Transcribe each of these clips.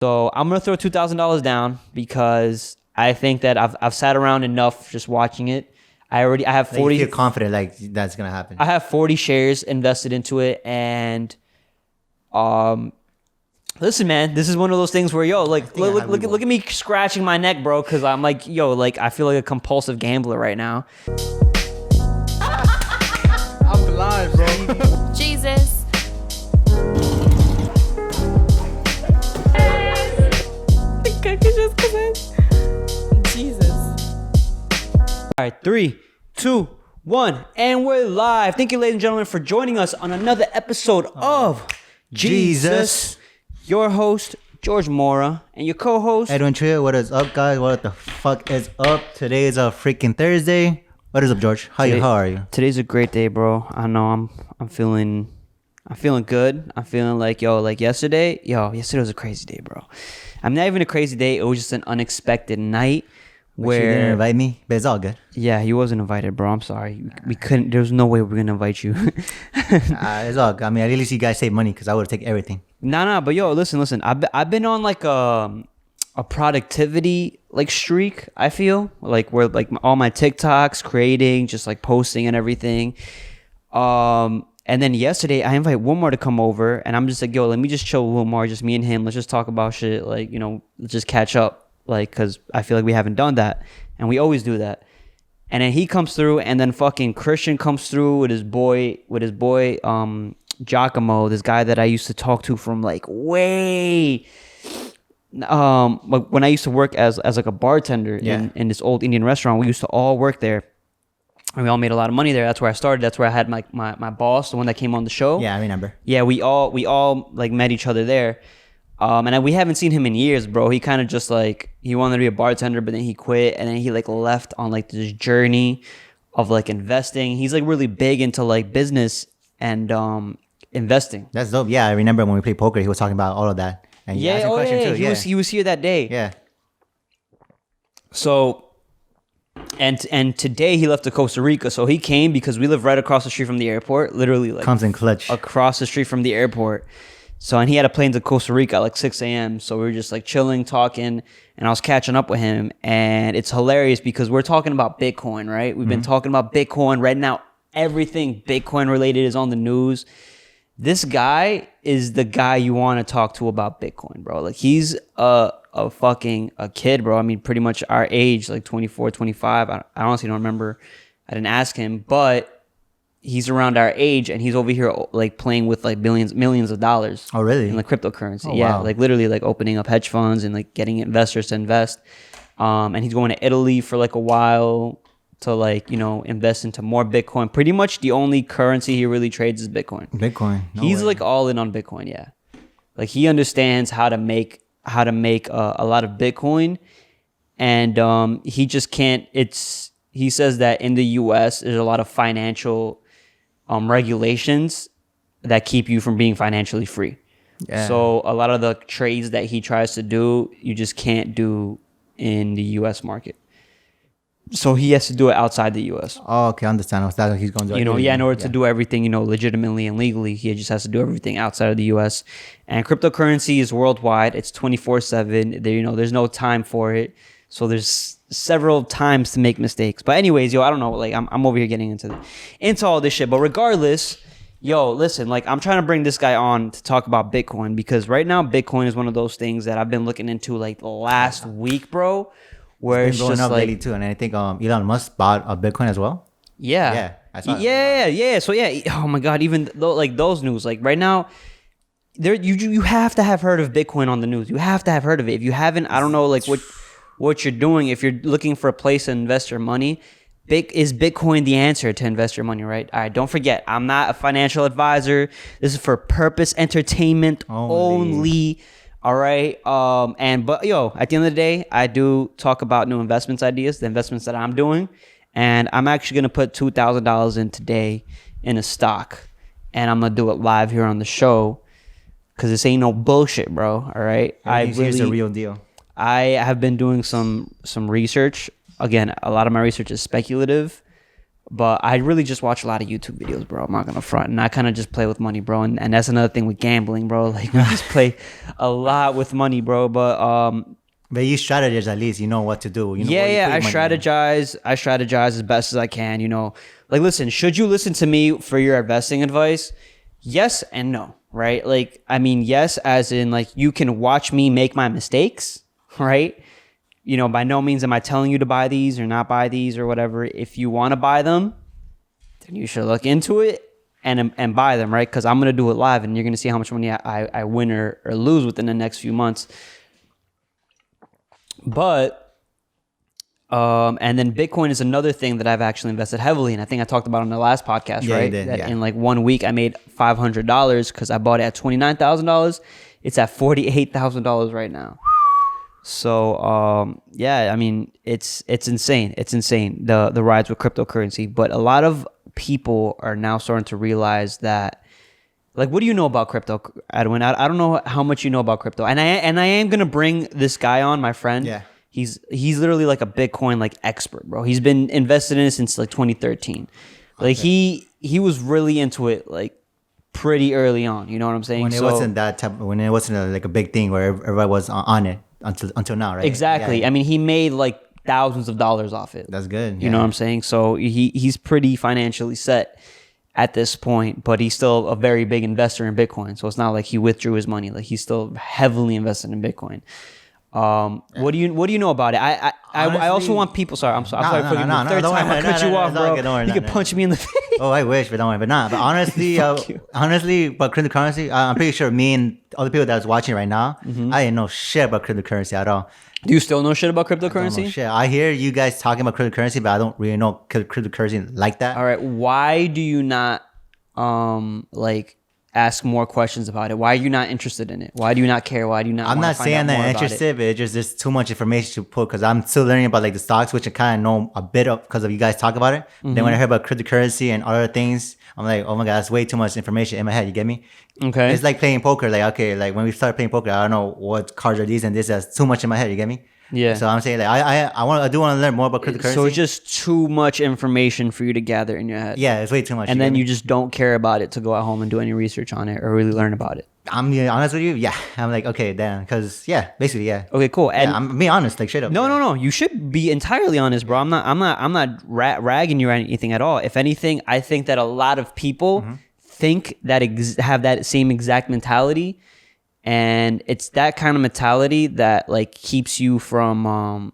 So I'm gonna throw $2,000 down because I think that I've sat around enough just watching it. I have 40. You feel confident like that's gonna happen. I have 40 shares invested into it, and listen, man, this is one of those things where look at me scratching my neck, bro, because I'm like, I feel like a compulsive gambler right now. I'm blind, bro. Jesus. Jesus. All right, 3, 2, 1, and we're live. Thank you, ladies and gentlemen, for joining us on another episode of Jesus. Your host, George Mora, and your co-host, EDWIN CHUYA. What is up, guys? What the fuck is up? Today is a freaking Thursday. What is up, George? How are you? Today's a great day, bro. I know I'm feeling good. I'm feeling like yesterday was a crazy day, bro. I'm not even a crazy day. It was just an unexpected night where you didn't invite me, but it's all good. Yeah, he wasn't invited, bro. I'm sorry. We couldn't. There was no way we were gonna invite you. It's all good. I mean, at least you guys save money because I would have taken everything. Nah. But listen. I've been on like a productivity like streak. I feel like where like all my TikToks, creating, just like posting and everything. And then yesterday I invite Wilmar to come over, and I'm just like, let me just chill with Wilmar, just me and him. Let's just talk about shit, like, let's just catch up, like, because I feel like we haven't done that, and we always do that. And then he comes through, and then fucking Christian comes through with his boy, Giacomo, this guy that I used to talk to from like way, when I used to work as like a bartender in this old Indian restaurant. We used to all work there. And we all made a lot of money there. That's where I started. That's where I had my boss, the one that came on the show. Yeah, I remember. Yeah, we all like met each other there. And we haven't seen him in years, bro. He kind of just like, he wanted to be a bartender, but then he quit. And then he like left on like this journey of like investing. He's like really big into like business and investing. That's dope. Yeah, I remember when we played poker, he was talking about all of that. And He was here that day. Yeah. So... And today he left to Costa Rica. So he came because we live right across the street from the airport. Literally like comes in clutch. Across the street from the airport. So, and he had a plane to Costa Rica at like 6 a.m. So we were just like chilling, talking, and I was catching up with him. And it's hilarious because we're talking about Bitcoin, right? We've been talking about Bitcoin right now. Everything Bitcoin related is on the news. This guy is the guy you want to talk to about Bitcoin, bro. Like, he's a kid, bro. I mean, pretty much our age, like 24, 25. I honestly don't remember. I didn't ask him, but he's around our age, and he's over here like playing with like millions of dollars. Oh, really? In like cryptocurrency. Oh, yeah, wow. like literally like opening up hedge funds and like getting investors to invest. And he's going to Italy for like a while to like, invest into more Bitcoin. Pretty much the only currency he really trades is Bitcoin. He's like all in on Bitcoin. Yeah. Like he understands how to make a lot of Bitcoin, and he just can't. He says that in the US there's a lot of financial regulations that keep you from being financially free. Yeah. So a lot of the trades that he tries to do, you just can't do in the US market. So he has to do it outside the US. Oh, okay, I understand. That's what he's going to do. In order to do everything, legitimately and legally, he just has to do everything outside of the US. And cryptocurrency is worldwide. It's 24/7. There's no time for it. So there's several times to make mistakes. But anyways, I don't know. Like I'm over here getting into all this shit. But regardless, listen, like I'm trying to bring this guy on to talk about Bitcoin, because right now Bitcoin is one of those things that I've been looking into like last week, bro. Where it's blowing just up like, lately too, and I think Elon Musk bought a Bitcoin as well. Yeah, I saw yeah. So yeah, oh my god, even though like those news, like right now, there you have to have heard of Bitcoin on the news. You have to have heard of it. If you haven't, I don't know like what you're doing. If you're looking for a place to invest your money, is Bitcoin the answer to invest your money? Right. All right. Don't forget, I'm not a financial advisor. This is for purpose entertainment only. All right. But at the end of the day, I do talk about new investments ideas, the investments that I'm doing. And I'm actually going to put $2,000 in today in a stock. And I'm going to do it live here on the show, because this ain't no bullshit, bro. All right. Here's the real deal. I have been doing some research. Again, a lot of my research is speculative, But I really just watch a lot of YouTube videos, bro. I'm not gonna front, and I kind of just play with money, bro. And that's another thing with gambling, bro. Like we just play a lot with money, bro. But you strategize at least. You know what to do. You know yeah. I strategize. I strategize as best as I can. You know, like listen. Should you listen to me for your investing advice? Yes and no, right? Like I mean, yes, as in like you can watch me make my mistakes, right? You know, by no means am I telling you to buy these or not buy these or whatever. If you want to buy them, then you should look into it and buy them, right? Because I'm going to do it live and you're going to see how much money I win or lose within the next few months. But, and then Bitcoin is another thing that I've actually invested heavily in. I think I talked about on the last podcast, Yeah, right? you did, That yeah. in like 1 week I made $500 because I bought it at $29,000. It's at $48,000 right now. So yeah, I mean it's insane. It's insane the rise with cryptocurrency. But a lot of people are now starting to realize that, like, what do you know about crypto, Edwin? I don't know how much you know about crypto. And I am gonna bring this guy on, my friend. Yeah. He's literally like a Bitcoin like expert, bro. He's been invested in it since like 2013. Like he was really into it like pretty early on. You know what I'm saying? When it wasn't that type, when it wasn't like a big thing where everybody was on it until now, right? Exactly. Yeah. I mean, he made like thousands of dollars off it. That's good. You know what I'm saying? So he's pretty financially set at this point, but he's still a very big investor in Bitcoin. So it's not like he withdrew his money. Like he's still heavily invested in Bitcoin. What do you know about it? I also want people. Sorry, I'm sorry. I'm sorry for the third time I cut you off, bro. You can punch me in the face. Oh, I wish, but don't worry. But nah. But honestly, but cryptocurrency, I'm pretty sure me and other people that's watching right now, I didn't know shit about cryptocurrency at all. Do you still know shit about I don't know cryptocurrency? shit. I hear you guys talking about cryptocurrency, but I don't really know cryptocurrency like that. All right. Why do you not like ask more questions about it? Why are you not interested in it? Why do you not care? Why do you not? I'm not saying that I'm it? interested, but it's just there's too much information to put because I'm still learning about like the stocks, which I kind of know a bit of because of you guys talk about it. Then when I hear about cryptocurrency and other things, I'm like, oh my god, that's way too much information in my head. You get me? Okay. It's like playing poker. Like okay, like when we start playing poker, I don't know what cards are these and this. That's too much in my head. You get me? Yeah. So I'm saying like I do want to learn more about cryptocurrency. So it's just too much information for you to gather in your head. Yeah, it's way too much. And then get me? you just don't care about it to go at home and do any research on it or really learn about it. I'm being honest with you. Yeah, I'm like okay, damn, because yeah, basically yeah. Okay, cool. And Yeah, I'm being honest, like straight up. no. You should be entirely honest, bro. I'm not ragging you or anything at all. If anything, I think that a lot of people think that have that same exact mentality, and it's that kind of mentality that like keeps you from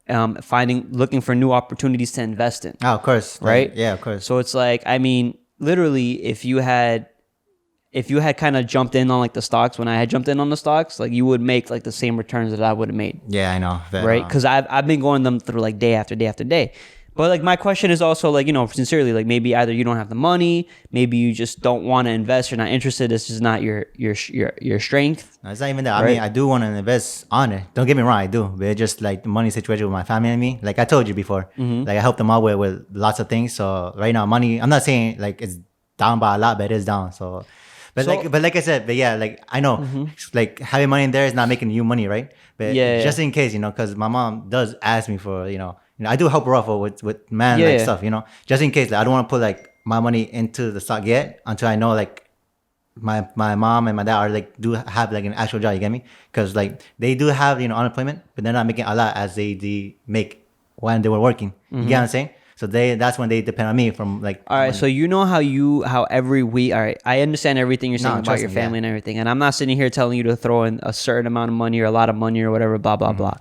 looking for new opportunities to invest in. Oh, of course. Right? Yeah, of course. So it's like, I mean, literally, if you had kind of jumped in on like the stocks when I had jumped in on the stocks, like you would make like the same returns that I would have made. Yeah, I know. But, Right? Because I've been going them through like day after day after day. But like my question is also like, you know, sincerely, like maybe either you don't have the money, maybe you just don't want to invest, you're not interested, it's just not your strength. no, it's not even that. I Right? mean, I do want to invest on it. Don't get me wrong, I do. But it's just like the money situation with my family and me. Like I told you before, like I helped them out with lots of things. So right now, money. I'm not saying like it's down by a lot, but it is down. So. But like I said, but yeah, like I know, like having money in there is not making you money, right? But Yeah, just in case, you know, because my mom does ask me for, you know, I do help her out with man Yeah, like yeah. stuff, you know, just in case. Like I don't want to put like my money into the stock yet until I know like my mom and my dad are like do have like an actual job. You get me? Because like they do have, you know, unemployment, but they're not making a lot as they make when they were working. You get what I'm saying? So that's when they depend on me from like. All right, so you know how every week. All right, I understand everything you're saying about trust your me, family yeah. and everything, and I'm not sitting here telling you to throw in a certain amount of money or a lot of money or whatever, blah blah blah.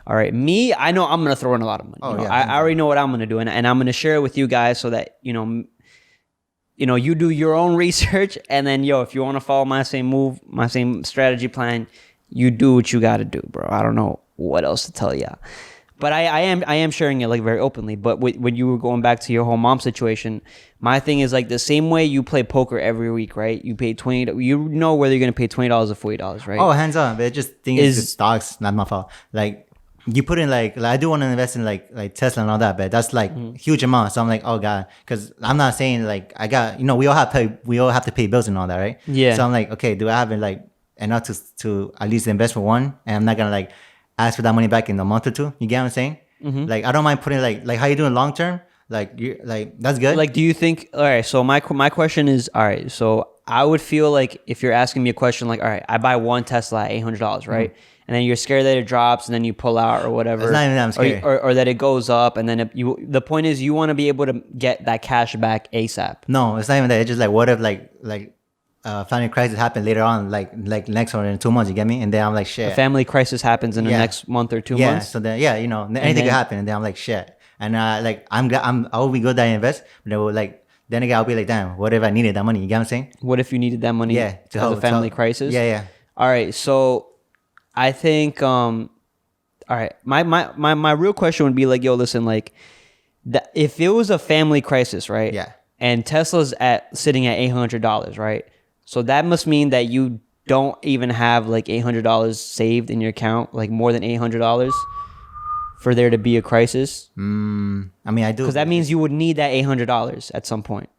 All right, me, I know I'm gonna throw in a lot of money. Oh, You know, yeah, I already know what I'm gonna do, and I'm gonna share it with you guys so that you know, you do your own research, and then if you want to follow my same strategy plan, you do what you got to do, bro. I don't know what else to tell you. But I am sharing it like very openly. But when you were going back to your whole mom situation, my thing is like the same way you play poker every week, right? You pay $20. You know whether you're gonna pay $20 or $40, right? Oh, hands on. But it just think it's just stocks, not my fault. Like you put in like I do want to invest in like Tesla and all that, but that's like huge amount. So I'm like, oh god, because I'm not saying like I got we all have to pay bills and all that, right? Yeah. So I'm like, okay, do I have like enough to at least invest for one, and I'm not gonna like ask for that money back in a month or two. You get what I'm saying? Like I don't mind putting like how you doing long term. like that's good. Like, do you think? All right. So my question is, all right. So I would feel like if you're asking me a question like, all right, I buy one Tesla at $800, right? And then you're scared that it drops, and then you pull out or whatever. It's not even that I'm scared. Or that it goes up, and then the point is you want to be able to get that cash back ASAP. No, it's not even that. It's just like, what if family crisis happened later on, like next or in 2 months, you get me? And then I'm like, shit. A family crisis happens in the next month or 2 months. So then, anything could happen. And then I'm like, shit. And I'll be good that I invest. But then again, I'll be like, damn, what if I needed that money? You get what I'm saying? What if you needed that money to as a family crisis? Yeah. All right. So I think, all right. My real question would be like, yo, listen, like, if it was a family crisis, right? Yeah. And Tesla's sitting at $800, right? So that must mean that you don't even have like $800 saved in your account, like more than $800 for there to be a crisis. I mean, I do. Because that means you would need that $800 at some point.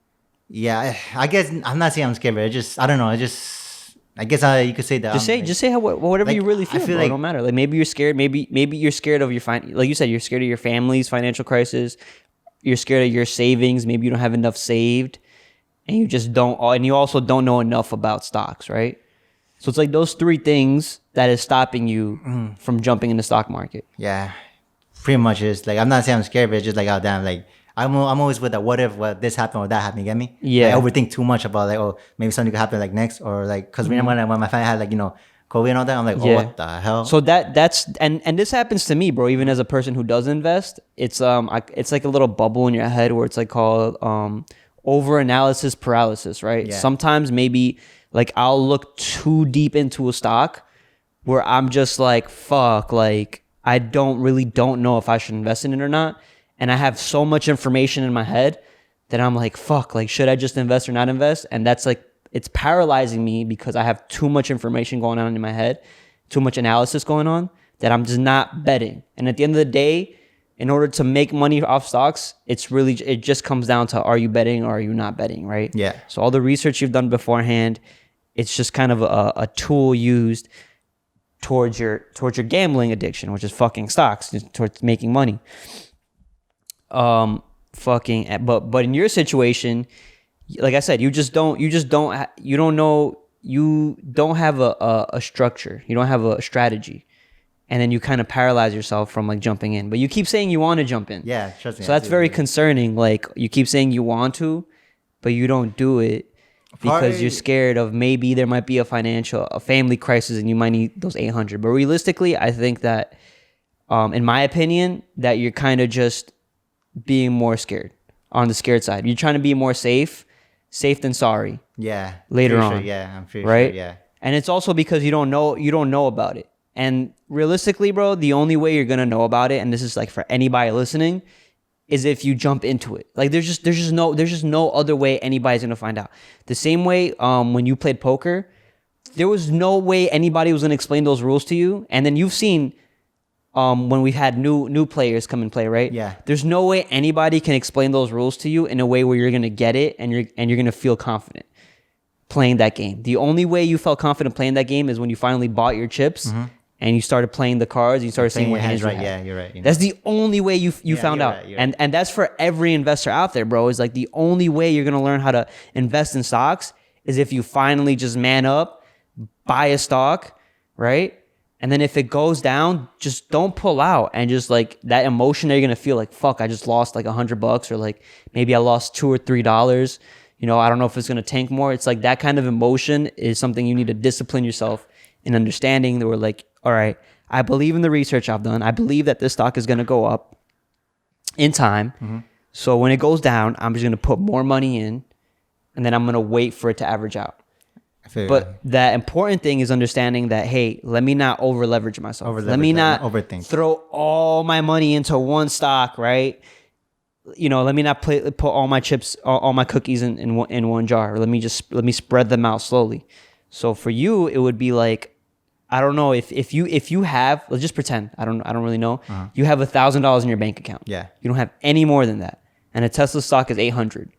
Yeah, I guess I'm not saying I'm scared, but I don't know. I guess you could say that. Just say whatever like, you really feel. I feel bro, it don't matter. Like maybe you're scared. Maybe you're scared of your like you said, you're scared of your family's financial crisis. You're scared of your savings. Maybe you don't have enough saved. And you just don't, and you also don't know enough about stocks, right? So it's like those three things that is stopping you from jumping in the stock market. Yeah, pretty much is like, I'm not saying I'm scared, but it's just like, oh damn, like I'm always with the what if this happened or that happened. You get me? Yeah. I overthink too much about like, oh, maybe something could happen like next, or like, because remember when my family had like, COVID and all that, I'm like, oh, what the hell? So that's and this happens to me, bro. Even as a person who does invest, it's like a little bubble in your head where it's like called over analysis paralysis, right? Yeah. Sometimes maybe like I'll look too deep into a stock where I'm just like, fuck, like I don't know if I should invest in it or not. And I have so much information in my head that I'm like, fuck, like should I just invest or not invest? And that's like, it's paralyzing me because I have too much information going on in my head, too much analysis going on that I'm just not betting. And at the end of the day, in order to make money off stocks, it just comes down to, are you betting or are you not betting, right? Yeah. So all the research you've done beforehand, it's just kind of a tool used towards your gambling addiction, which is fucking stocks, towards making money. But in your situation, like I said, you don't have a structure, you don't have a strategy. And then you kind of paralyze yourself from like jumping in. But you keep saying you want to jump in. Yeah, trust me. So that's very concerning. Like you keep saying you want to, but you don't do it because you're scared of maybe there might be a family crisis and you might need those 800. But realistically, I think that, in my opinion, that you're kind of just being more scared, on the scared side. You're trying to be more safe than sorry. Yeah. Later on. Sure, yeah, I'm pretty right? sure. Yeah. And it's also because you don't know about it. And realistically, bro, the only way you're gonna know about it, and this is like for anybody listening, is if you jump into it. Like there's just no other way anybody's gonna find out. The same way when you played poker, there was no way anybody was gonna explain those rules to you. And then you've seen when we've had new players come and play, right? Yeah. There's no way anybody can explain those rules to you in a way where you're gonna get it and you're gonna feel confident playing that game. The only way you felt confident playing that game is when you finally bought your chips. And you started playing the cards, you started seeing what hands right. you had. Yeah, you're right. That's the only way you found out. Right. And that's for every investor out there, bro. Is like the only way you're gonna learn how to invest in stocks is if you finally just man up, buy a stock, right? And then if it goes down, just don't pull out. And just like that emotion that you're gonna feel like, fuck, I just lost like $100, or like maybe I lost $2 or $3. I don't know if it's gonna tank more. It's like that kind of emotion is something you need to discipline yourself in understanding. That we're like, all right, I believe in the research I've done. I believe that this stock is going to go up in time. So when it goes down, I'm just going to put more money in, and then I'm going to wait for it to average out. But the important thing is understanding that, hey, let me not over leverage myself. Let me not overthink. Throw all my money into one stock, right? Let me not put all my chips, all my cookies in one jar. Let me spread them out slowly. So for you, it would be like, I don't know if you have, let's just pretend, I don't really know. You have $1,000 in your bank account. Yeah. You don't have any more than that. And a Tesla stock is 800.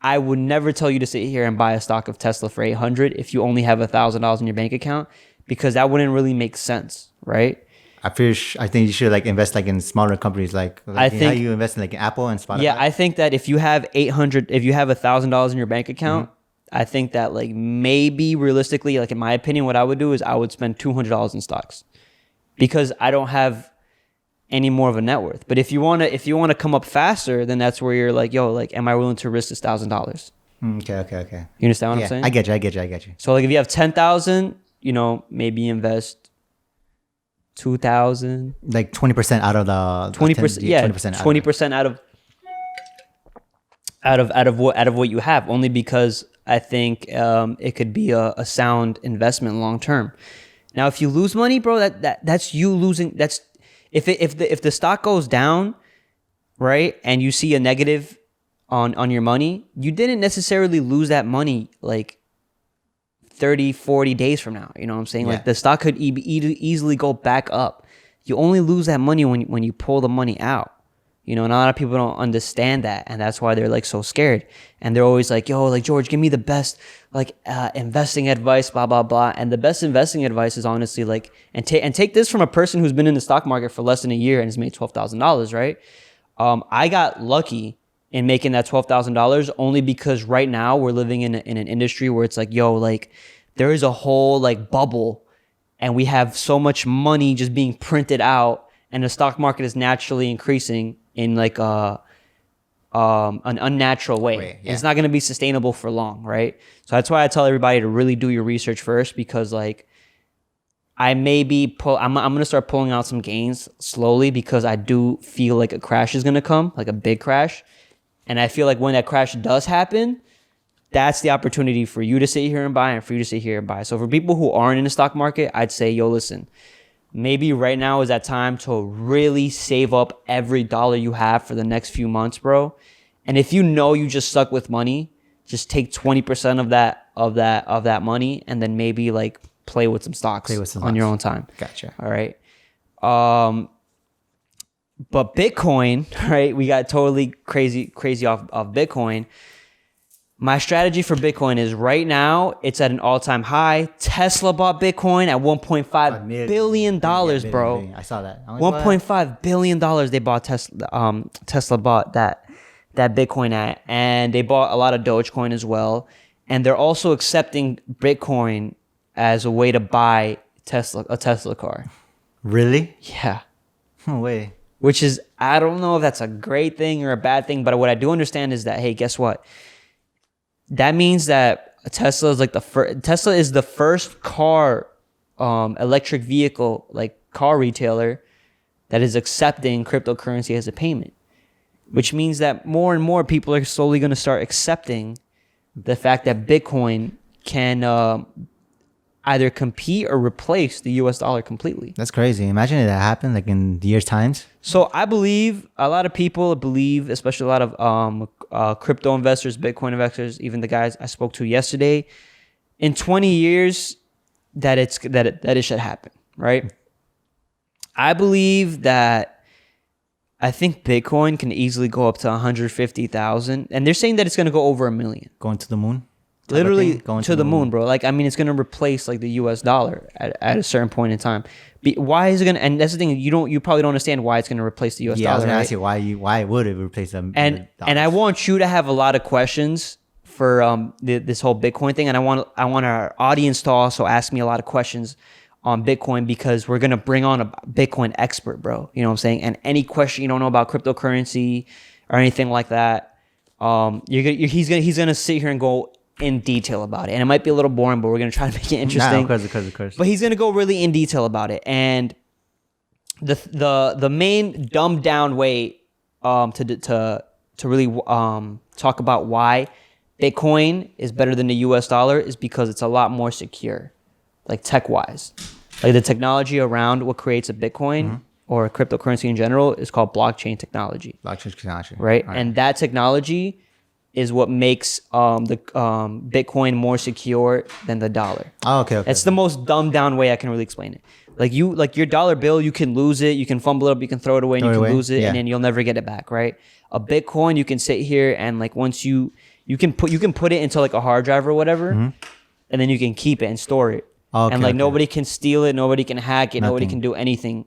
I would never tell you to sit here and buy a stock of Tesla for 800 if you only have $1,000 in your bank account, because that wouldn't really make sense, right? I think you should like invest like in smaller companies, like I how think- you invest in like in Apple and Spotify. Yeah, I think that if you have $1,000 in your bank account, I think that like maybe realistically, like in my opinion, what I would do is I would spend $200 in stocks because I don't have any more of a net worth. But if you wanna come up faster, then that's where you're like, yo, like, am I willing to risk this $1,000? Okay. You understand what Yeah, I'm saying? I get you. So like if you have 10,000, maybe invest 2,000. Like 20% out of the 20%, yeah, 20% 20% out of what you have, only because I think it could be a sound investment long term. Now, if you lose money, bro, that's you losing. That's if the stock goes down, right, and you see a negative on your money, you didn't necessarily lose that money like 30, 40 days from now. You know what I'm saying? Yeah. Like the stock could easily go back up. You only lose that money when you pull the money out. And a lot of people don't understand that, and that's why they're like so scared. And they're always like, "Yo, like George, give me the best like investing advice, blah blah blah." And the best investing advice is honestly like, and take this from a person who's been in the stock market for less than a year and has made $12,000, right? I got lucky in making that $12,000 only because right now we're living in an industry where it's like, yo, like there is a whole like bubble, and we have so much money just being printed out, and the stock market is naturally increasing in like an unnatural way. Yeah. It's not going to be sustainable for long, right? So that's why I tell everybody to really do your research first, because like I'm going to start pulling out some gains slowly, because I do feel like a crash is going to come, like a big crash. And I feel like when that crash does happen, that's the opportunity for you to sit here and buy, and for you to sit here and buy. So for people who aren't in the stock market, I'd say, yo, listen, maybe right now is that time to really save up every dollar you have for the next few months, bro. And if you just stuck with money, just take 20% of that money, and then maybe like play with some stocks on your own time. Gotcha. All right. But Bitcoin, right? We got totally crazy off Bitcoin. My strategy for Bitcoin is right now it's at an all-time high. Tesla bought Bitcoin at $1.5 billion, bro. I saw that. I'm like, $1.5 billion they bought Tesla. Tesla bought that Bitcoin at, and they bought a lot of Dogecoin as well. And they're also accepting Bitcoin as a way to buy a Tesla car. Really? Yeah. No way. Which is, I don't know if that's a great thing or a bad thing, but what I do understand is that, hey, guess what? That means that Tesla is like Tesla is the first car, electric vehicle, like car retailer that is accepting cryptocurrency as a payment, which means that more and more people are slowly going to start accepting the fact that Bitcoin can either compete or replace the US dollar completely. That's crazy. Imagine if that happened like in years' times. So I believe a lot of people believe, especially a lot of crypto investors, Bitcoin investors, even the guys I spoke to yesterday, in 20 years that it should happen, right? I believe that I think Bitcoin can easily go up to 150,000, and they're saying that it's going to go over 1 million. Going to the moon? Literally going to the moon, bro. Like, I mean, it's going to replace like the US dollar at a certain point in time. Why is it going to, and that's the thing, you probably don't understand why it's going to replace the US dollar. Yeah, I was going right? to ask you why would it replace them? And I want you to have a lot of questions for this whole Bitcoin thing, and I want our audience to also ask me a lot of questions on Bitcoin, because we're going to bring on a Bitcoin expert, bro. You know what I'm saying? And any question you don't know about cryptocurrency or anything like that, he's going to sit here and go in detail about it. And it might be a little boring, but we're going to try to make it interesting. Nah, of course. But he's going to go really in detail about it. And the main dumbed down way to really talk about why Bitcoin is better than the US dollar is because it's a lot more secure, like tech-wise. Like the technology around what creates a Bitcoin or a cryptocurrency in general is called blockchain technology. Blockchain technology. Right? And that technology is what makes the Bitcoin more secure than the dollar. Oh, okay. That's the most dumbed down way I can really explain it. Like your dollar bill, you can lose it, you can fumble it up, you can throw it away, and you can lose it, and then you'll never get it back, right? A Bitcoin, you can sit here and like once you can put it into like a hard drive or whatever, and then you can keep it and store it. Okay, and like nobody can steal it, nobody can hack it, nobody can do anything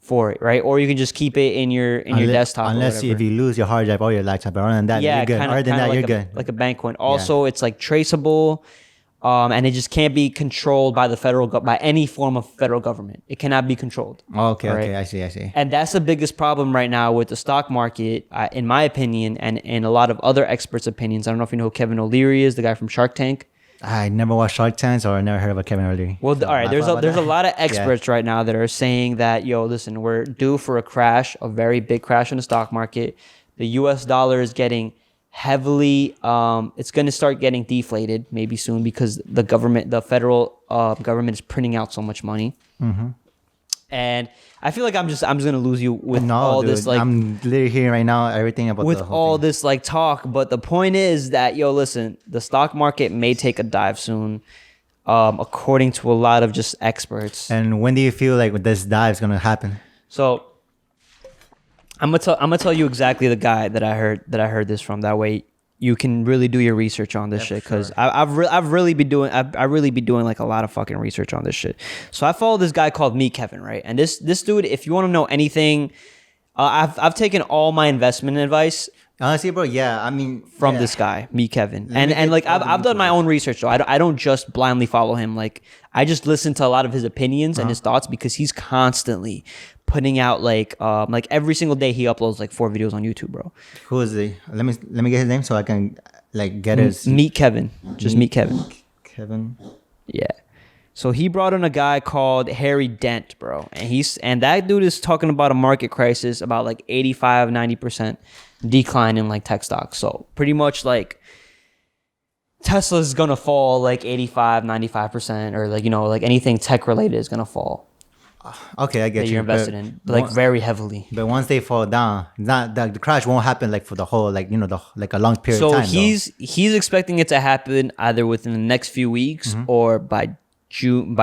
for it, right? Or you can just keep it in your desktop. Unless or if you lose your hard drive or your laptop, but other than that, you're good. Other than that, you're good. Like a bank coin. Also, it's like traceable, and it just can't be controlled by the by any form of federal government. It cannot be controlled. Okay, right? okay, I see. And that's the biggest problem right now with the stock market, in my opinion, and in a lot of other experts' opinions. I don't know if you know who Kevin O'Leary is, the guy from Shark Tank. I never watched Shark Tank or never heard of a Kevin O'Leary. Well, all right. There's a lot of experts right now that are saying that, yo, listen, we're due for a crash, a very big crash in the stock market. The U.S. dollar is getting heavily. It's going to start getting deflated maybe soon because the federal government is printing out so much money. Mm-hmm. And I feel like I'm just gonna lose you with all this. Like, I'm literally hearing right now everything about with the whole all thing. this like talk. But the point is that, yo, listen, the stock market may take a dive soon, according to a lot of just experts. And when do you feel like this dive is gonna happen? So I'm gonna tell you exactly the guy that I heard this from. That way you can really do your research on this shit, because sure. I've really be doing like a lot of fucking research on this shit. So I follow this guy called Me Kevin, right? And this dude, if you want to know anything, I've taken all my investment advice. Honestly, bro, yeah, I mean, from this guy, Me Kevin, and like I've done my own research, so I don't just blindly follow him. Like, I just listen to a lot of his opinions and his thoughts, because he's constantly putting out like every single day he uploads like 4 videos on YouTube, bro. Who is he? Let me get his name so I can like get his. Meet Kevin, just Meet Kevin. Kevin. Yeah. So he brought in a guy called Harry Dent, bro, and that dude is talking about a market crisis, about like 85-90% decline in like tech stocks. So pretty much like Tesla's gonna fall like 85-95%, or like, you know, like anything tech related is gonna fall. Okay, I get that you. You're invested in, like, very heavily. But once they fall down, not the crash won't happen like for the whole, like, you know, like a long period of time. So he's expecting it to happen either within the next few weeks or by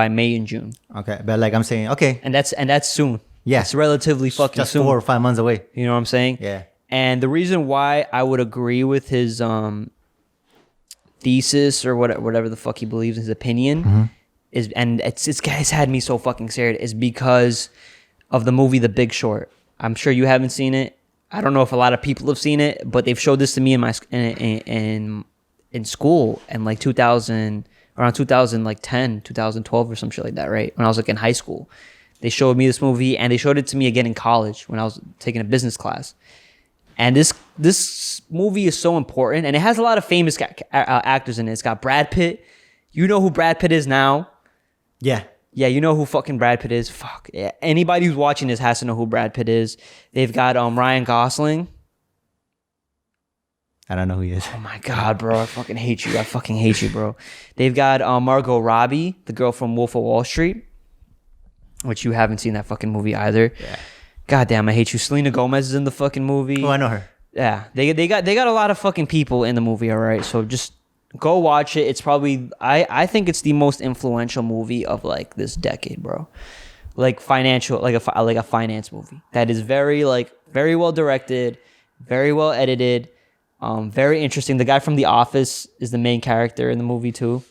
May and June. Okay, but like I'm saying, okay, and that's soon. Yeah, it's relatively fucking just soon. 4 or 5 months away. You know what I'm saying? Yeah. And the reason why I would agree with his thesis or whatever the fuck he believes, his opinion, is, and it's had me so fucking scared, is because of the movie The Big Short. I'm sure you haven't seen it. I don't know if a lot of people have seen it, but they've showed this to me in school in like around 2010, 2012 or some shit like that, right? When I was like in high school. They showed me this movie, and they showed it to me again in college when I was taking a business class. And this movie is so important, and it has a lot of famous actors in it. It's got Brad Pitt. You know who Brad Pitt is now? Yeah. Yeah, you know who fucking Brad Pitt is. Fuck. Yeah. Anybody who's watching this has to know who Brad Pitt is. They've got Ryan Gosling. I don't know who he is. Oh my God, bro. I fucking hate you, bro. They've got Margot Robbie, the girl from Wolf of Wall Street, which you haven't seen that fucking movie either. Yeah. God damn, I hate you. Selena Gomez is in the fucking movie. Oh, I know her. Yeah. They got a lot of fucking people in the movie, all right? So just go watch it. It's probably, I think it's the most influential movie of like this decade, bro. Like financial, like a finance movie that is very well directed, very well edited, very interesting. The guy from The Office is the main character in the movie too.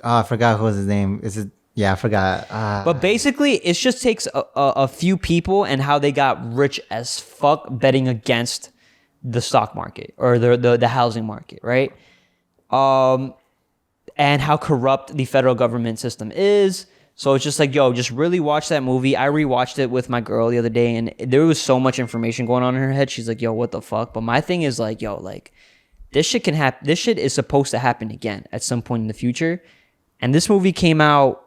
Oh, I forgot what was his name. Is it? Yeah, I forgot. But basically, it just takes a few people and how they got rich as fuck betting against the stock market or the housing market, right? And how corrupt the federal government system is. So it's just like, yo, just really watch that movie. I rewatched it with my girl the other day, and there was so much information going on in her head. She's like, yo, what the fuck? But my thing is like, yo, like, this shit can happen. This shit is supposed to happen again at some point in the future. And this movie came out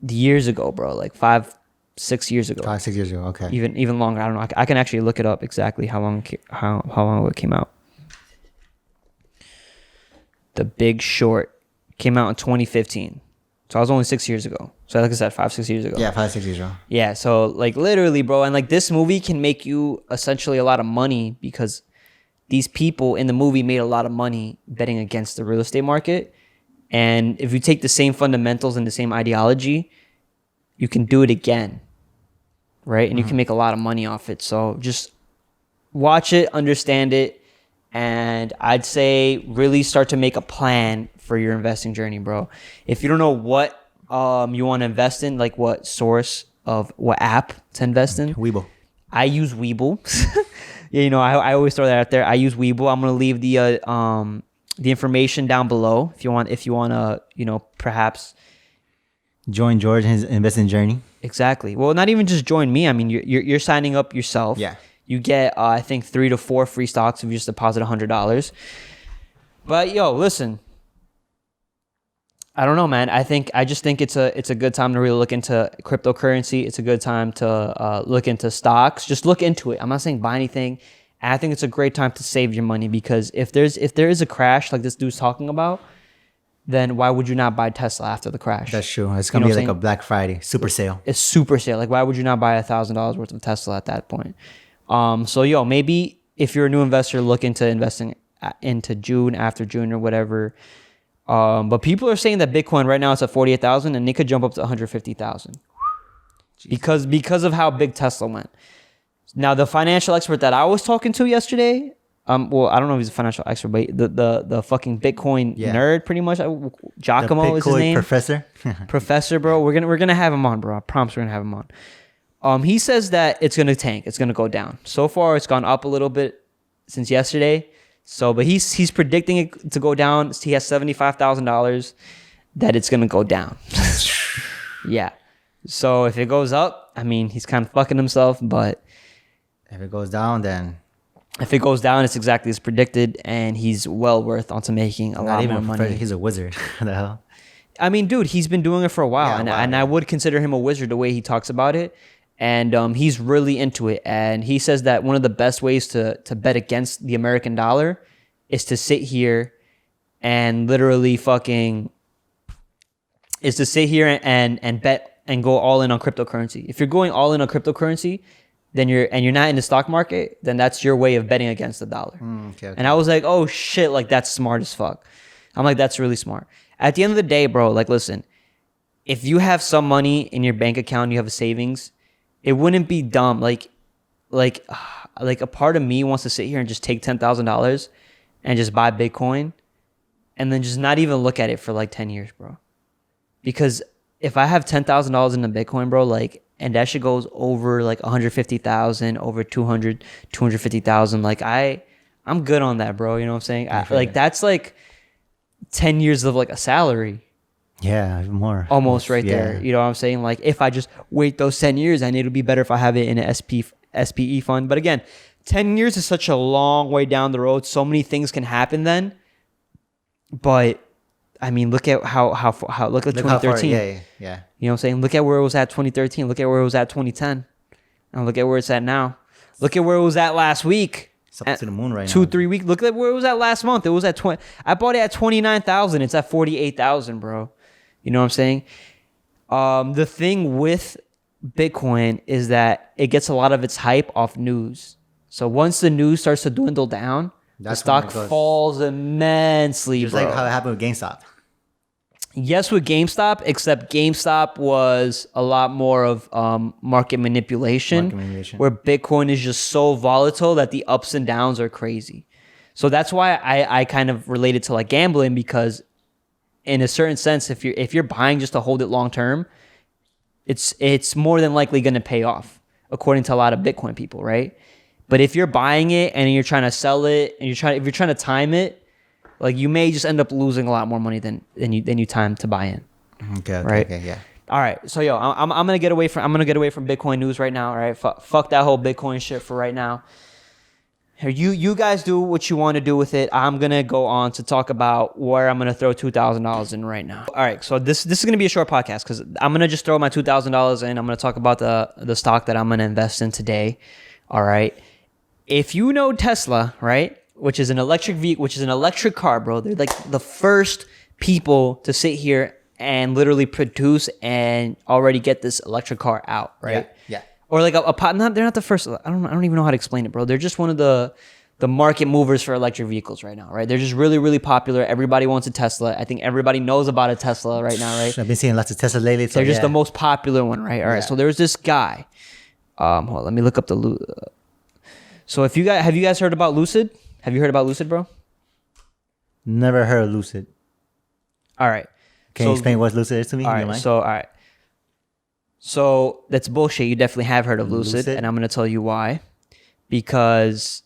years ago, bro, like 5-6 years ago. 5-6 years ago, okay. Even longer. I don't know. I can actually look it up exactly how long ago it came out. The Big Short came out in 2015. So I was only 6 years ago. So like I said, 5-6 years ago. Yeah, 5-6 years ago. Yeah, so like literally, bro, and like this movie can make you essentially a lot of money because these people in the movie made a lot of money betting against the real estate market. And if you take the same fundamentals and the same ideology, you can do it again, right? And you can make a lot of money off it. So just watch it, understand it, and I'd say really start to make a plan for your investing journey, bro. If you don't know what you want to invest in, like what source of what app to invest in, Weibo. I use Weeble. Yeah, you know, I always throw that out there. I use Weeble. I'm gonna leave the information down below if you want to, you know, perhaps Join George in his investing journey. exactly. Well, not even just join me. I mean, you're signing up yourself. Yeah. You get I think 3 to 4 free stocks if you just deposit $100. But yo, listen. I don't know, man. I just think it's a good time to really look into cryptocurrency. It's a good time to look into stocks. Just look into it. I'm not saying buy anything. And I think it's a great time to save your money because if there is a crash like this dude's talking about, then why would you not buy Tesla after the crash? That's true. It's gonna You know be what like I'm a Black Friday super sale. It's super sale. Like, why would you not buy $1,000 worth of Tesla at that point? So yo, maybe if you're a new investor, look into investing into June, after June or whatever. But people are saying that Bitcoin right now it's at 48,000 and it could jump up to 150,000 because of how big Tesla went. Now, the financial expert that I was talking to yesterday, well, I don't know if he's a financial expert, but the fucking Bitcoin nerd, pretty much, Giacomo is his name. Professor. Professor, bro. We're gonna have him on, bro. I promise we're gonna have him on. He says that it's gonna tank. It's gonna go down. So far, it's gone up a little bit since yesterday. So, but he's predicting it to go down. He has $75,000 that it's gonna go down. Yeah. So if it goes up, I mean, he's kind of fucking himself. But if it goes down, then if it goes down, it's exactly as predicted, and he's well worth onto making a lot more money. He's a wizard. What the hell? I mean, dude, he's been doing it for a while, Yeah, and I would consider him a wizard the way he talks about it. And he's really into it. And he says that one of the best ways to bet against the American dollar is to sit here and literally and bet and go all in on cryptocurrency. If you're going all in on cryptocurrency, then you're not in the stock market, then that's your way of betting against the dollar. Okay. And I was like, oh shit, like that's smart as fuck. I'm like, that's really smart. At the end of the day, bro, like listen, if you have some money in your bank account, you have a savings, it wouldn't be dumb. Like a part of me wants to sit here and just take $10,000 and just buy Bitcoin and then just not even look at it for like 10 years, bro. Because if I have $10,000 in the Bitcoin, bro, like, and that shit goes over like 150,000, over 250,000. Like I'm good on that, bro. You know what I'm saying? Like that's like 10 years of like a salary. Yeah, more. Almost right there. You know what I'm saying? Like if I just wait those 10 years, and it'll be better if I have it in an SPE fund. But again, 10 years is such a long way down the road. So many things can happen then. But I mean, look at how look at 2013. Yeah. You know what I'm saying? Look at where it was at 2013. Look at where it was at 2010. And look at where it's at now. Look at where it was at last week. It's up to the moon right now. 2-3 weeks. Look at where it was at last month. It was at 20. I bought it at 29,000. It's at 48,000, bro. You know what I'm saying? The thing with Bitcoin is that it gets a lot of its hype off news. So once the news starts to dwindle down, the stock falls immensely, just bro. like how it happened with GameStop. Yes, with GameStop, except GameStop was a lot more of market manipulation, where Bitcoin is just so volatile that the ups and downs are crazy. So that's why I kind of relate it to like gambling, because in a certain sense, if you're buying just to hold it long term, it's more than likely going to pay off, according to a lot of Bitcoin people, right? But if you're buying it and you're trying to sell it, and if you're trying to time it, like you may just end up losing a lot more money than you time to buy in. Okay, right? Okay, yeah. All right, so yo, I'm gonna get away from Bitcoin news right now. All right, fuck that whole Bitcoin shit for right now. Here, you guys do what you want to do with it. I'm gonna go on to talk about where I'm gonna throw $2,000 in right now. All right, so this is gonna be a short podcast because I'm gonna just throw my $2,000 in. I'm gonna talk about the stock that I'm gonna invest in today. All right, if you know Tesla, right, which is an electric vehicle, which is an electric car, bro. They're like the first people to sit here and literally produce and already get this electric car out, right? Yeah. Or like they're not the first. I don't even know how to explain it, bro. They're just one of the market movers for electric vehicles right now, right? They're just really, really popular. Everybody wants a Tesla. I think everybody knows about a Tesla right now, right? I've been seeing lots of Tesla lately. So they're just the most popular one, right? All right. So there's this guy. Hold on, let me look up the. So have you guys heard about Lucid? Have you heard about Lucid, bro? Never heard of Lucid. All right. Can you explain what Lucid is to me? All right. So that's bullshit. You definitely have heard of Lucid. And I'm going to tell you why. Because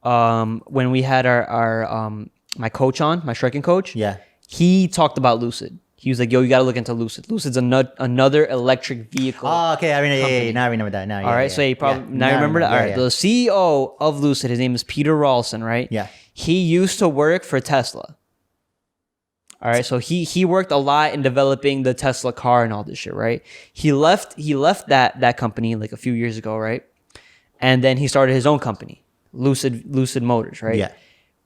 when we had our my coach on, my striking coach, Yeah. he talked about Lucid. He was like, yo, you got to look into Lucid. Lucid's another electric vehicle. Oh, okay. I mean, now I remember that. Now, All right. So you probably now you remember that. All right. The CEO of Lucid, his name is Peter Rawlson, right? Yeah. He used to work for Tesla. All right. So he worked a lot in developing the Tesla car and all this shit, right? He left that company like a few years ago, right? And then he started his own company, Lucid Motors, right? Yeah.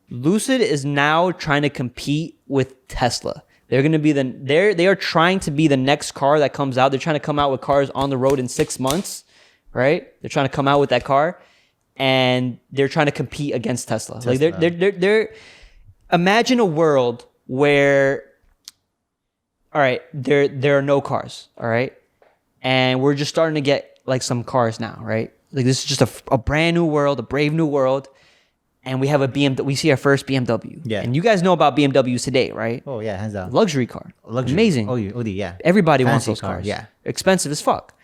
Lucid is now trying to compete with Tesla. They're going to be they are trying to be the next car that comes out. They're trying to come out with cars on the road in 6 months, right? They're trying to come out with that car, and they're trying to compete against Tesla. Like they're imagine a world where, all right, there are no cars, all right, and we're just starting to get like some cars now, right? Like this is just a brand new world, a brave new world. And we have a BMW. We see our first BMW. Yeah. And you guys know about BMWs today, right? Oh yeah, hands down. Luxury car. Luxury. Amazing. OD, yeah. Everybody wants Fancy those car, cars. yeah. Expensive as fuck.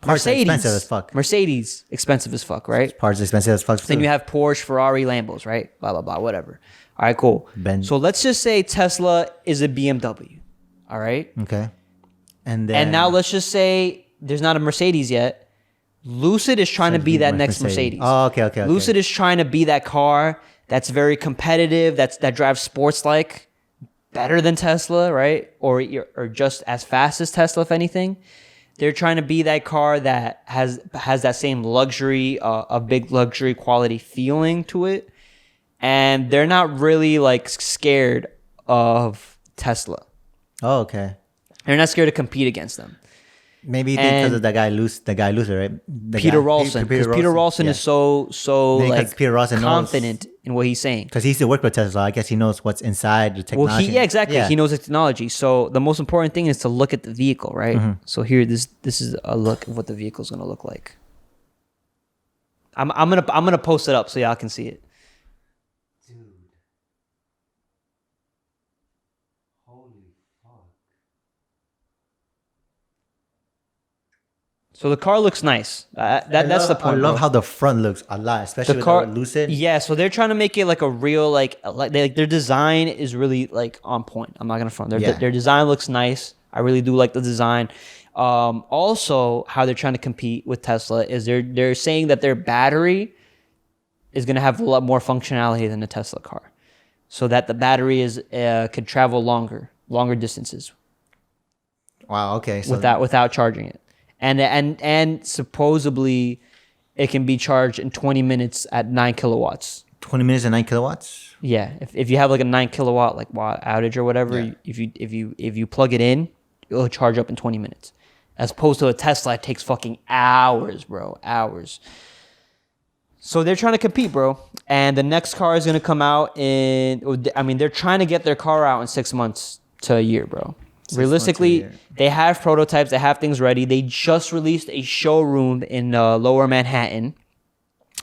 Parts are expensive as fuck. Mercedes, expensive as fuck, right? Parts expensive as fuck. Then you have Porsche, Ferrari, Lambos, right? Blah, blah, blah, whatever. All right, cool. Benz. So let's just say Tesla is a BMW. All right? Okay. And now let's just say there's not a Mercedes yet. Lucid is trying to be that next Mercedes. Oh, okay. Lucid is trying to be that car that's very competitive, that drives sports like better than Tesla, right? Or just as fast as Tesla, if anything. They're trying to be that car that has that same luxury, a big luxury quality feeling to it. And they're not really like scared of Tesla. Oh, okay. They're not scared to compete against them. Maybe because of the guy Loser, right? Peter Rawlson. Because Peter Rawlson is so like Peter Rawlson confident in what he's saying. Because he used to work with Tesla. I guess he knows what's inside the technology. Well, exactly. Yeah. He knows the technology. So the most important thing is to look at the vehicle, right? Mm-hmm. So here, this is a look of what the vehicle is going to look like. I'm gonna post it up so y'all can see it. So the car looks nice. That's the point. I love how the front looks a lot, especially with the Lucid. Yeah, so they're trying to make it like a real like their design is really like on point. I'm not gonna front. Their design looks nice. I really do like the design. Also, how they're trying to compete with Tesla is they're saying that their battery is gonna have a lot more functionality than a Tesla car, so that the battery could travel longer distances. Wow. Okay. So without charging it. And supposedly it can be charged in 20 minutes at 9 kilowatts. 20 minutes and 9 kilowatts? Yeah. If you have like a 9 kilowatt like watt outage or whatever, if you plug it in, it'll charge up in 20 minutes. As opposed to a Tesla, it takes fucking hours, bro. Hours. So they're trying to compete, bro. And the next car is gonna come out they're trying to get their car out in 6 months to a year, bro. Realistically, they have prototypes, they have things ready. They just released a showroom in Lower Manhattan,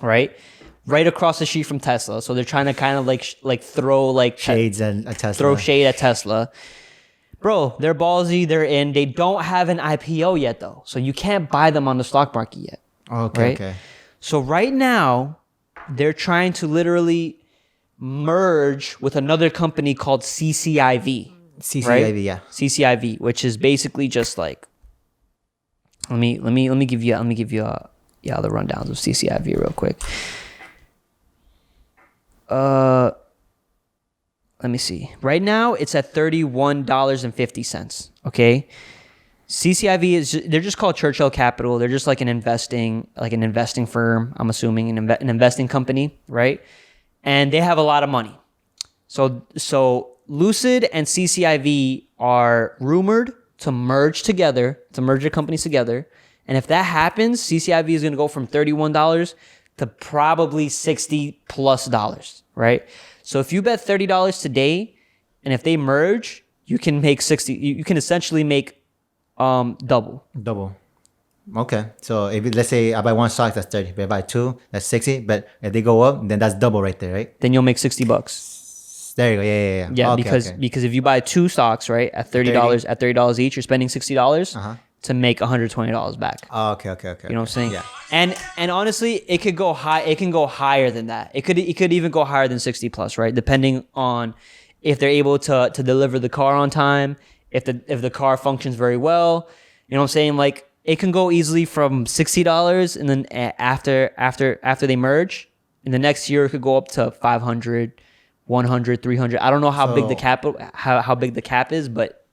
right across the street from Tesla. So they're trying to kind of like throw like shades at Tesla. Throw shade at Tesla. Bro, they're ballsy, they're in. They don't have an IPO yet though. So you can't buy them on the stock market yet. Okay, right? Okay. So right now, they're trying to literally merge with another company called CCIV. CCIV, right? yeah. CCIV, which is basically just like, let me give you the rundowns of CCIV real quick. Let me see. Right now it's at $31.50. Okay. CCIV they're just called Churchill Capital. They're just like an investing firm. I'm assuming an investing company, right? And they have a lot of money. So Lucid and CCIV are rumored to merge their companies together. And if that happens, CCIV is going to go from $31 to probably $60+, right? So if you bet $30 today, and if they merge, you can make 60. You can essentially make double. Okay. So let's say I buy one stock, that's 30. If I buy two, that's 60. But if they go up, then that's double right there, right? Then you'll make $60. There you go. Yeah. Yeah, okay, because if you buy two stocks, right, at $30 each, you're spending $60. to make $120 back. Oh, okay. You know what I'm saying? Yeah. And honestly, it could go high. It can go higher than that. It could even go higher than 60 plus, right? Depending on if they're able to deliver the car on time, if the car functions very well. You know what I'm saying? Like it can go easily from $60, and then after they merge, in the next year it could go up to 500, 100, 300. I don't know how big the cap is, but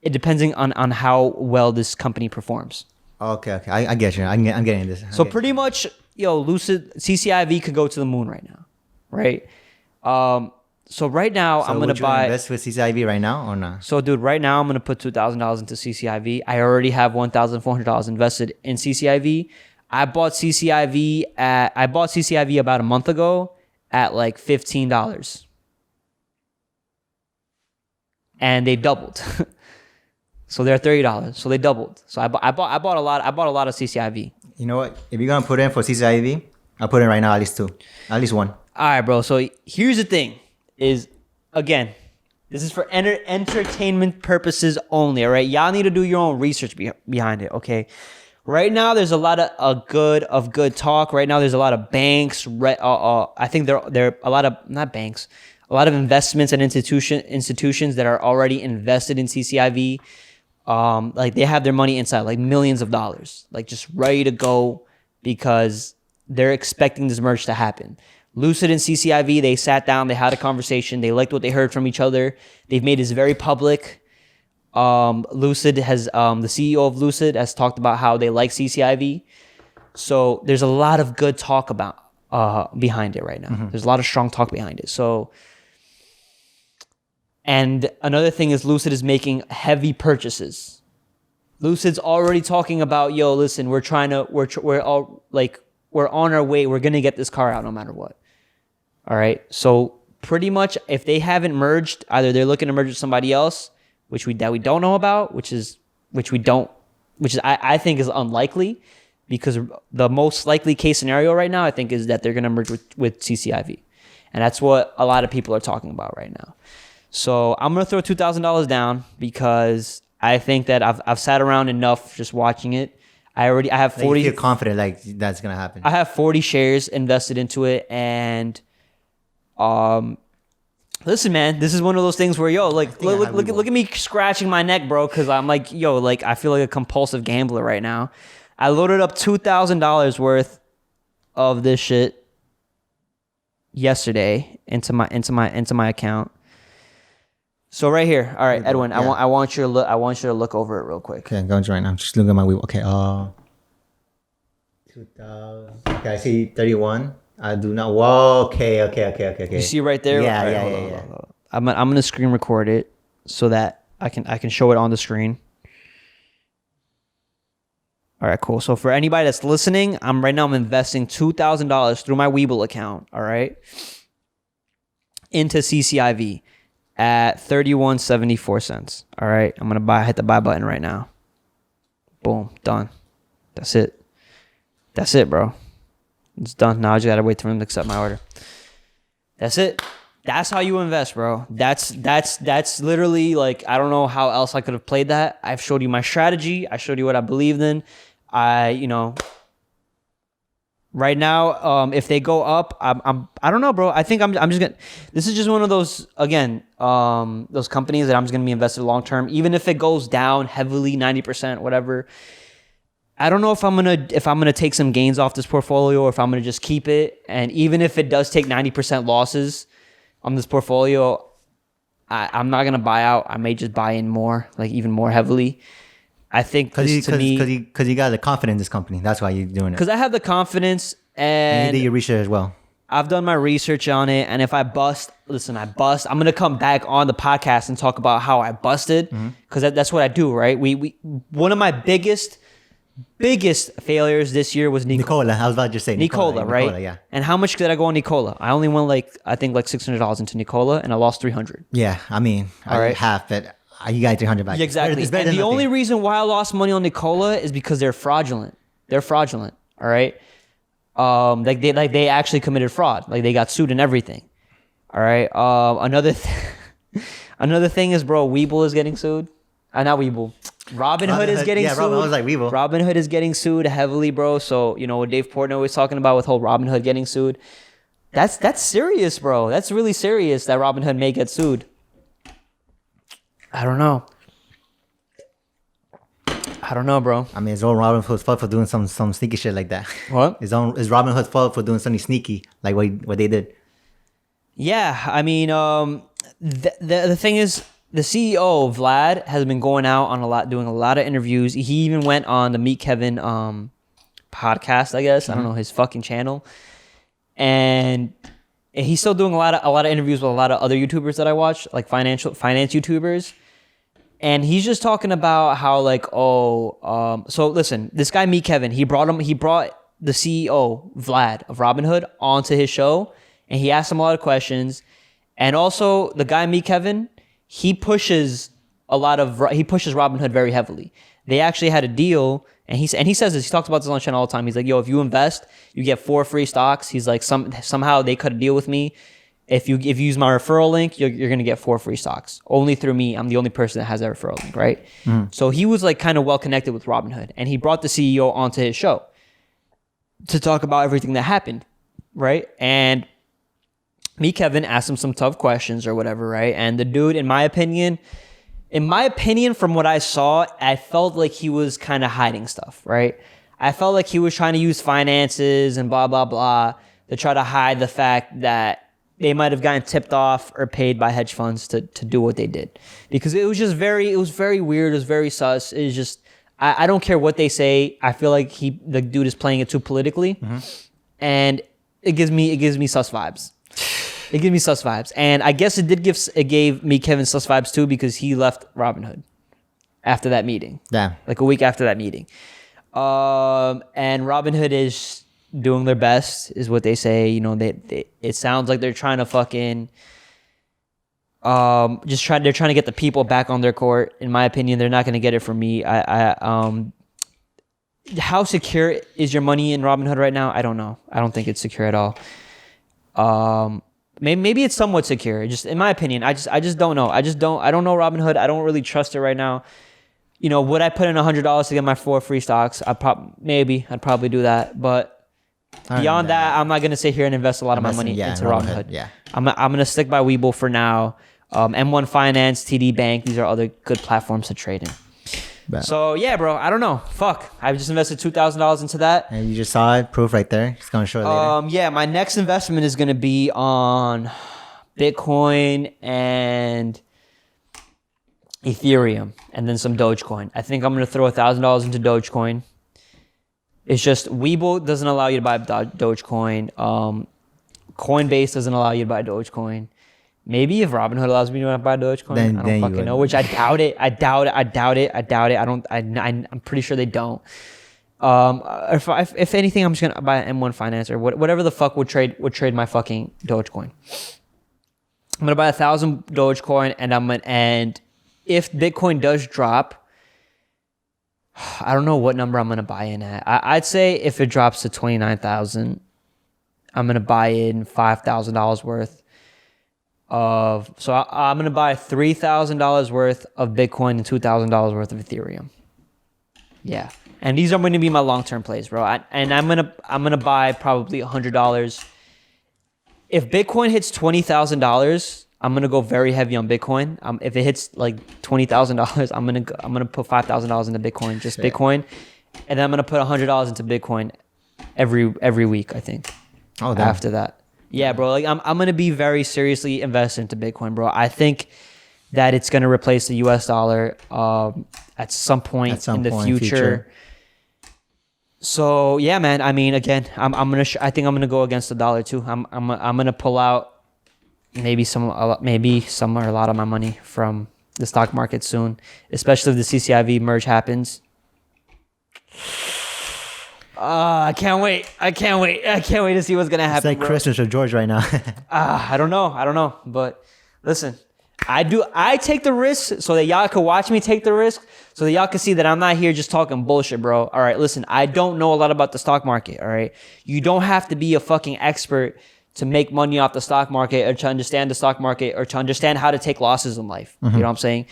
it depends on how well this company performs. Okay. I get you. I'm getting this. So pretty much, Lucid CCIV could go to the moon right now, right? So right now I'm gonna buy. Invest with CCIV right now or not? So dude, right now I'm gonna put $2,000 into CCIV. I already have $1,400 invested in CCIV. I bought CCIV about a month ago at like $15, and they doubled. So they're $30. So they doubled. So I bought a lot of CCIV. You know what? If you're gonna put in for CCIV, I'll put in right now at least 2, at least 1. All right, bro. So here's the thing: is again, this is for entertainment purposes only. All right, y'all need to do your own research behind it. Okay. Right now, there's a lot of good talk. Right now, there's a lot of banks. I think there are a lot of not banks, a lot of investments and institutions that are already invested in CCIV. Like they have their money inside, like millions of dollars, like just ready to go because they're expecting this merge to happen. Lucid and CCIV, they sat down, they had a conversation, they liked what they heard from each other. They've made this very public. Lucid has, the CEO of Lucid has talked about how they like CCIV. So there's a lot of good talk about, behind it right now. Mm-hmm. There's a lot of strong talk behind it. So, and another thing is Lucid is making heavy purchases. Lucid's already talking about, listen, we're on our way. We're going to get this car out no matter what. All right. So pretty much if they haven't merged, either they're looking to merge with somebody else, which we don't know about, which I think is unlikely, because the most likely case scenario right now, I think, is that they're going to merge with CCIV. And that's what a lot of people are talking about right now. So I'm going to throw $2,000 down because I think that I've sat around enough just watching it. I have 40. You feel confident like that's going to happen. I have 40 shares invested into it. And listen, man, this is one of those things where, look at me scratching my neck, bro, because I'm like, I feel like a compulsive gambler right now. I loaded up $2,000 worth of this shit yesterday into my account. So right here, all right, Edwin, yeah. I want you to look over it real quick. Okay, I'm going to right now. I'm just looking at my wheel. Okay, 2,000. Okay, I see 31. I do not. Whoa. Okay. You see right there? Yeah, right, yeah. Hold on. I'm gonna screen record it so that I can show it on the screen. All right, cool. So for anybody that's listening, I'm investing $2,000 through my Webull account. All right, into CCIV at 31.74 cents. All right, I'm gonna hit the buy button right now. Boom, done. That's it, bro. It's done. Now I just gotta wait for him to accept my order. That's it. That's how you invest, bro. That's literally, like, I don't know how else I could have played that. I've showed you my strategy. I showed you what I believed in. Right now, if they go up, I don't know, bro. I think I'm just gonna. This is just one of those, again, those companies that I'm just gonna be invested long term. Even if it goes down heavily, 90%, whatever. I don't know if I'm gonna take some gains off this portfolio or if I'm gonna just keep it. And even if it does take 90% losses on this portfolio, I'm not gonna buy out. I may just buy in more, like even more heavily. I think because you got the confidence in this company. That's why you're doing it. Because I have the confidence, and you did your research as well. I've done my research on it, and if I bust, I bust. I'm gonna come back on the podcast and talk about how I busted, because that's what I do, right? We one of my biggest failures this year was Nikola. I was about to just say Nikola, right? Nikola, yeah. And how much did I go on Nikola? I only won I think $600 into Nikola, and I lost $300. Yeah, I mean, half that. You got $300 back. Yeah, exactly. And the only reason why I lost money on Nikola is because they're fraudulent. They're fraudulent. All right. They actually committed fraud. Like they got sued and everything. All right. Another thing is, bro, Webull is getting sued. Not Webull. Robinhood is getting sued. Robinhood was like Weeble. Robinhood is getting sued heavily, bro. So, you know, what Dave Portnoy was talking about with whole Robinhood getting sued. That's serious, bro. That's really serious that Robinhood may get sued. I don't know, bro. I mean, it's all Robinhood's fault for doing some sneaky shit like that. What? It's Robinhood's fault for doing something sneaky like what they did. Yeah, I mean, the thing is, the CEO Vlad has been going out doing a lot of interviews. He even went on the Meet Kevin podcast, I guess. I don't know, his fucking channel, and he's still doing a lot of interviews with a lot of other YouTubers that I watch, like finance YouTubers. And he's just talking about how like, so listen, this guy Meet Kevin, he brought the CEO Vlad of Robinhood onto his show, and he asked him a lot of questions. And also the guy Meet Kevin, he pushes Robinhood very heavily. They actually had a deal, and he says this. He talks about this on the channel all the time. He's like, yo, if you invest, you get 4 free stocks. He's like, somehow they cut a deal with me. If you use my referral link, you're gonna get 4 free stocks. Only through me. I'm the only person that has that referral link, right? So he was like kind of well connected with Robinhood, and he brought the CEO onto his show to talk about everything that happened, right? And me, Kevin, asked him some tough questions or whatever, right? And the dude, in my opinion, from what I saw, I felt like he was kind of hiding stuff, right? I felt like he was trying to use finances and blah, blah, blah to try to hide the fact that they might have gotten tipped off or paid by hedge funds to do what they did. Because it was very weird. It was very sus. It was just, I don't care what they say. I feel like the dude is playing it too politically. And it gives me sus vibes. It gives me sus vibes. And I guess it gave me Kevin sus vibes too, because he left Robinhood after that meeting. Damn. Like a week after that meeting. And Robinhood is doing their best, is what they say. You know, it sounds like they're trying to fucking they're trying to get the people back on their court. In my opinion, they're not going to get it from me. How secure is your money in Robinhood right now? I don't know. I don't think it's secure at all. Maybe it's somewhat secure. Just in my opinion, I just don't know. I don't know Robinhood. I don't really trust it right now. You know, would I put in $100 to get my 4 free stocks? I'd probably do that. But beyond that, I'm not gonna sit here and invest a lot of my money into Robinhood. Yeah, I'm gonna stick by Webull for now. M1 Finance, TD Bank, these are other good platforms to trade in. Bet. So yeah, bro, I don't know. Fuck, I just invested $2,000 into that. And you just saw it, proof right there. It's gonna show it later. Yeah, my next investment is gonna be on Bitcoin and Ethereum, and then some Dogecoin. I think I'm gonna throw $1,000 into Dogecoin. It's just Webull doesn't allow you to buy Dogecoin. Coinbase doesn't allow you to buy Dogecoin. Maybe if Robinhood allows me to buy Dogecoin, I don't fucking know. Which I doubt it. I'm pretty sure they don't. If anything, I'm just gonna buy an M1 Finance or whatever the fuck would trade my fucking Dogecoin. I'm gonna buy 1,000 Dogecoin, and if Bitcoin does drop, I don't know what number I'm gonna buy in at. I'd say if it drops to 29,000, I'm gonna buy in $5,000 worth of. So I'm gonna buy $3,000 worth of Bitcoin and $2,000 worth of Ethereum. Yeah, and these are going to be my long-term plays, bro. I'm gonna buy probably $100. If Bitcoin hits $20,000, I'm gonna go very heavy on Bitcoin. If it hits like $20,000, I'm gonna put $5,000 into Bitcoin, just Shit. Bitcoin, and then I'm gonna put $100 into Bitcoin every week. I think. Oh, damn. After that, yeah, bro. Like I'm gonna be very seriously invested into Bitcoin, bro. I think that it's gonna replace the U.S. dollar at some point in the future. So yeah, man. I mean, again, I think I'm gonna go against the dollar too. I'm gonna pull out. Maybe some or a lot of my money from the stock market soon, especially if the CCIV merge happens. I can't wait to see what's gonna happen. It's like Christmas with George right now. I don't know, but listen, I take the risk so that y'all can watch me take the risk, so that y'all can see that I'm not here just talking bullshit, bro. All right, listen, I don't know a lot about the stock market. All right, you don't have to be a fucking expert to make money off the stock market, or to understand the stock market, or to understand how to take losses in life. You know what I'm saying?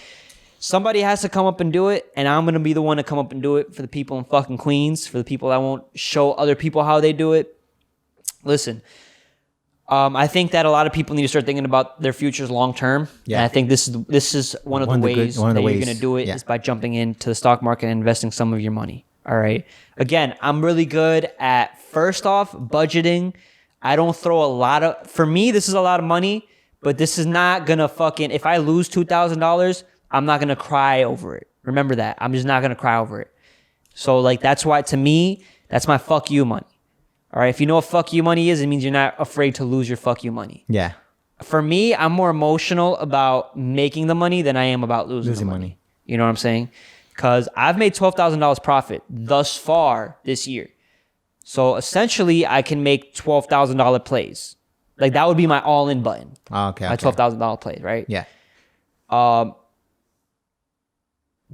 somebody has to come up and do it, and I'm gonna be the one to come up and do it for the people in fucking Queens, for the people that won't show other people how they do it. Listen, I think that a lot of people need to start thinking about their futures long term. Yeah. And I think this is one of the ways that you're gonna do it is by jumping into the stock market and investing some of your money. All right. Again, I'm really good at, first off, budgeting. I don't throw a lot of, for me, this is a lot of money, but this is not gonna fucking, if I lose $2,000, I'm not gonna cry over it. Remember that. I'm just not gonna cry over it. So like, that's why, to me, that's my fuck you money. All right. If you know what fuck you money is, it means you're not afraid to lose your fuck you money. Yeah. For me, I'm more emotional about making the money than I am about losing the money. You know what I'm saying? Because I've made $12,000 profit thus far this year. So essentially, I can make $12,000 plays. Like that would be my all-in button. Oh, okay. My $12,000 plays, right? Yeah. But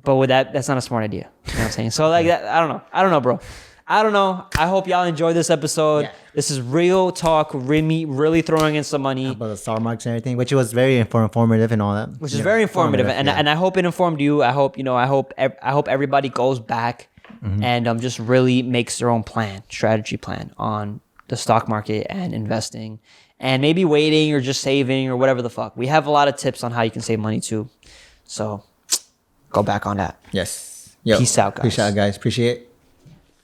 with that's not a smart idea. You know what I'm saying? So like that, I don't know, bro. I don't know. I hope y'all enjoyed this episode. Yeah. This is real talk, really throwing in some money. About the star marks and everything, which was very informative and all that. Which is very informative, and I hope it informed you. I hope everybody goes back and just really makes their own strategy plan on the stock market and investing, and maybe waiting or just saving or whatever the fuck. We have a lot of tips on how you can save money too, so go back on that. Yes. Yo, Peace out, guys. Peace out, guys. Appreciate it.